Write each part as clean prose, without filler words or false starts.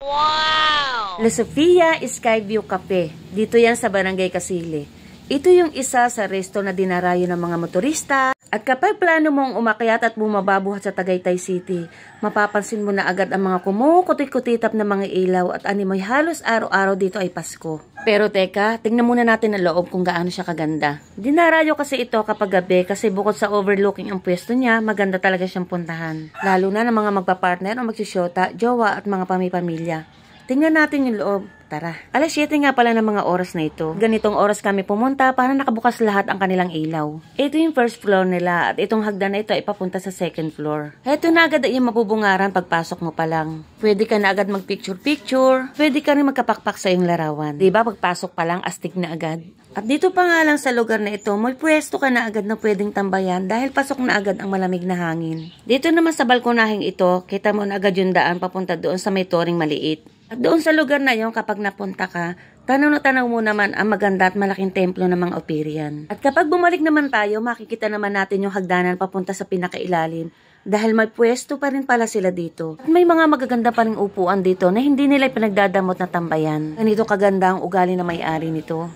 Wow! La Sofia Skyview Cafe. Dito yan sa Barangay Casile. Ito yung isa sa resto na dinarayo ng mga motorista. At kapag plano mong umakyat at bumababuhat sa Tagaytay City, mapapansin mo na agad ang mga kumukutit-kutitap na mga ilaw at animoy halos araw-araw dito ay Pasko. Pero teka, tingnan muna natin ang loob kung gaano siya kaganda. Dinarayo kasi ito kapag gabi kasi bukod sa overlooking ang pwesto niya, maganda talaga siyang puntahan. Lalo na ng mga magpa-partner o magsisyota, jowa at mga pamipamilya. Tingnan natin yung loob. Tara. Alas 7 nga pala ng mga oras na ito. Ganitong oras kami pumunta para nakabukas lahat ang kanilang ilaw. Ito yung first floor nila at itong hagdan na ito ay papunta sa second floor. Ito na agad ay yung mabubungaran pagpasok mo pa lang. Pwede ka na agad mag-picture-picture. Pwede ka rin magkapakpak sa iyong larawan. Diba pagpasok pa lang astig na agad? At dito pa nga lang sa lugar na ito, may pwesto ka na agad na pwedeng tambayan dahil pasok na agad ang malamig na hangin. Dito naman sa balkonahing ito, kita mo na agad yung daan papunta doon sa may toring maliit. At doon sa lugar na yon kapag napunta ka, tanaw na tanaw mo naman ang maganda at malaking templo ng mga Operian. At kapag bumalik naman tayo, makikita naman natin yung hagdanan papunta sa pinakailalim dahil may pwesto pa rin pala sila dito. At may mga magaganda pa rin upuan dito na hindi nila pinagdadamot na tambayan. Ganito kaganda ang ugali na may-ari nito.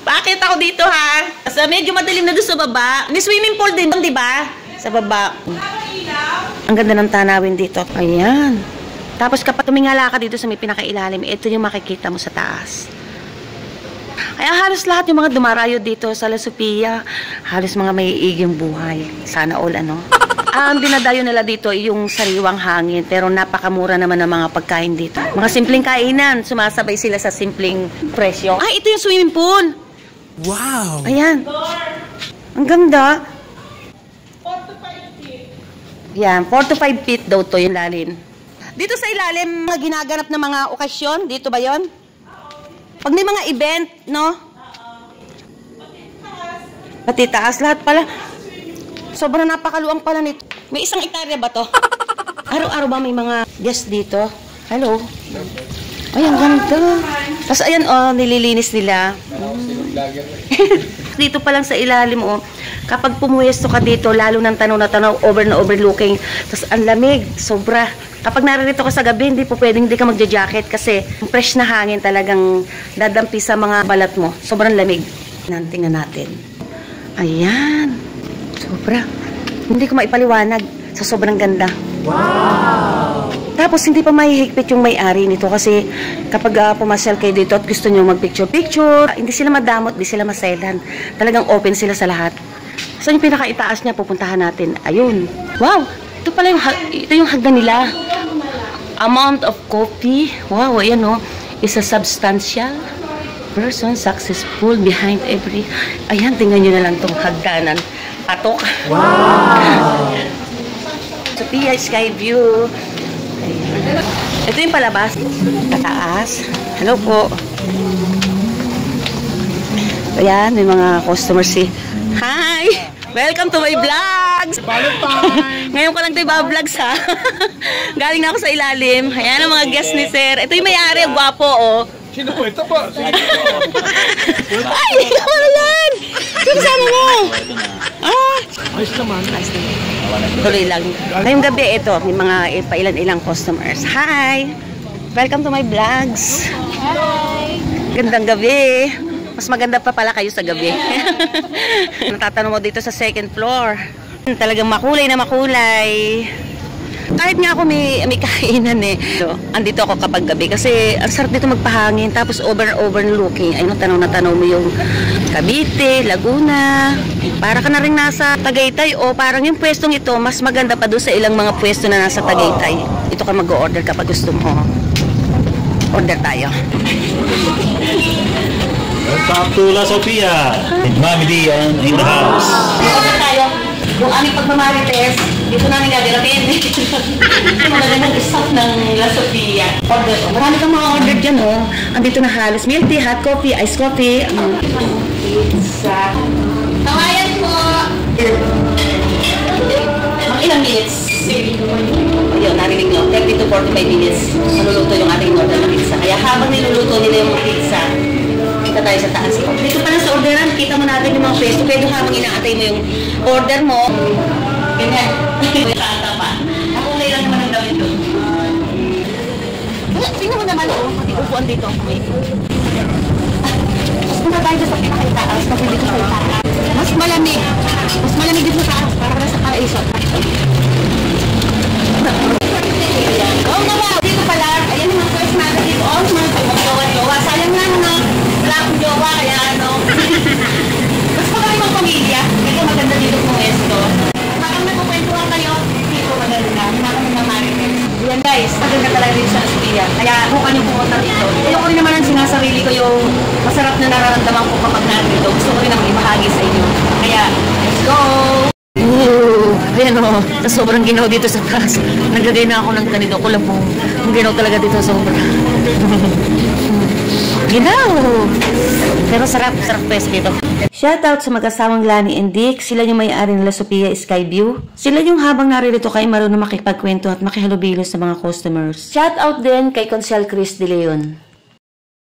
Bakit ako dito ha? Kasi medyo madilim na doon sa baba. May swimming pool din doon, di ba? Sa baba. Ang ganda ng tanawin dito. Ayan. Tapos kapag tumingala ka dito sa may pinakailalim, ito yung makikita mo sa taas. Kaya halos lahat yung mga dumarayo dito sa La Sofia, halos mga may iiging buhay. Sana all ano. Ang dinadayo nila dito yung sariwang hangin, pero napakamura naman ng mga pagkain dito. Mga simpleng kainan, sumasabay sila sa simpleng presyo. Ay, ito yung swimming pool! Wow! Ayan. Ang ganda. 4 to 5 feet. Yan, 4 to 5 feet daw to yung lalim. Dito sa ilalim, mga ginaganap na mga okasyon, dito ba yon? Pag may mga event, no? Pati taas lahat pala. Sobrang napakaluang pala nito. May 1 hektarya ba to? Araw-araw ba may mga guest dito? Hello? Ay, ang ganda. Tapos ayan, oh, nililinis nila. Dito pa lang sa ilalim, oh. Kapag pumuwesto ka dito, lalo ng tanaw na tanaw, over na overlooking. Tapos ang lamig, sobra. Kapag naririto ka sa gabi, hindi ka magja-jacket kasi fresh na hangin talagang dadampi sa mga balat mo. Sobrang lamig. Tingnan natin. Ayan. Sobra. Hindi ko maipaliwanag sa sobrang ganda. Wow! Tapos hindi pa mahihigpit yung may-ari nito kasi kapag pumasyal kayo dito at gusto nyo mag-picture-picture, hindi sila madamot, hindi sila maselan. Talagang open sila sa lahat. So yung pinakaitaas niya, pupuntahan natin. Ayun. Wow! Ito pala yung hagdan nila. Amount of coffee. Wow, ayan o. Is a substantial person successful behind every... Ayan, tingnan nyo na lang itong hagdanan. Patok. Wow! Sofia Skyview. Ayan. Ito yung palabas. Tataas. Hello po. Ayan, may mga customers si... Hi! Welcome to my vlogs! Ngayon ko lang ito i-vlogs ha. Galing na ako sa ilalim. Ayan ang mga guest ni Sir. Ito yung may-ari, gwapo oh. Sino po ito po? Ay, ikaw na yan! Sino sana mo? Ah! Ayos naman. Tuloy lang. Ngayong gabi ito, may mga pailan-ilang customers. Hi! Welcome to my vlogs. Hi! Gandang gabi. Mas maganda pa pala kayo sa gabi. Natatanong mo dito sa second floor. Talagang makulay na makulay. Kahit nga ako may kainan eh. So, andito ako kapag gabi kasi ang sarap dito magpahangin. Tapos overlooking. Ayun, tanaw na tanaw mo yung Cavite, Laguna. Para ka na rin nasa Tagaytay o parang yung pwestong ito mas maganda pa doon sa ilang mga pwesto na nasa Tagaytay. Ito ka mag-order kapag gusto mo. Order tayo. Welcome to La Sofia. Mami Dian in the house. Order tayo. Yung aming pagmamarites, dito namin gagawin. Yung magandang staff ng La Sofia. Order. Marami kang mga order dyan, oh. Andito na halos milk tea, hot coffee, iced coffee. Pizza. Tawayan po. Mga ilang minutes? Ayun, narinig nyo. 30 to 45 minutes. Maluluto yung ating order na pizza. Kaya habang niluluto nila yung pizza, kita tayo sa taas. Dito pala sa orderan, kita mo natin yung mga pwesto. Pwede habang inaantay mo yung order mo. Ganyan. Tata pa. Ako lang naman ang gawin doon. Tingnan mo naman, pati upuan dito. Mas muna tayo sa pinakaitaas kasi dito sa itaas. Mas malamig. Mas malamig dito sa taas para sa paraiso. Oo nga ba? Dito pala, ayan yung first natin dito. Oh, mga pagmagjowa-jowa. Sayang nga mga wala akong jowa, kaya ano. Mas maganda yung pamilya. Kaya maganda dito kung esto. Habang nagkukwentuhan kayo, dito maganda. Habang mamarites. Yan guys, maganda talaga dito sa Aspia. Kaya bukan yung pumunta dito. Ayoko rin naman ang sinasarili ko yung masarap na nararamdaman ko kapag nandito. Gusto ko rin ang ibahagi sa inyo. Kaya, let's go! Ayan o, sobrang ginaw dito sa taas. Naglagay na ako ng ganito ko lang po. Ang ginaw talaga dito sobrang. Ginaw! Pero sarap pwes dito. Shoutout sa mag-asawang Lani and Dick. Sila yung may-ari nila Sophia Skyview. Sila yung habang naririto kayo marunong makipagkwento at makihalubilo sa mga customers. Shoutout din kay Consel Chris De Leon.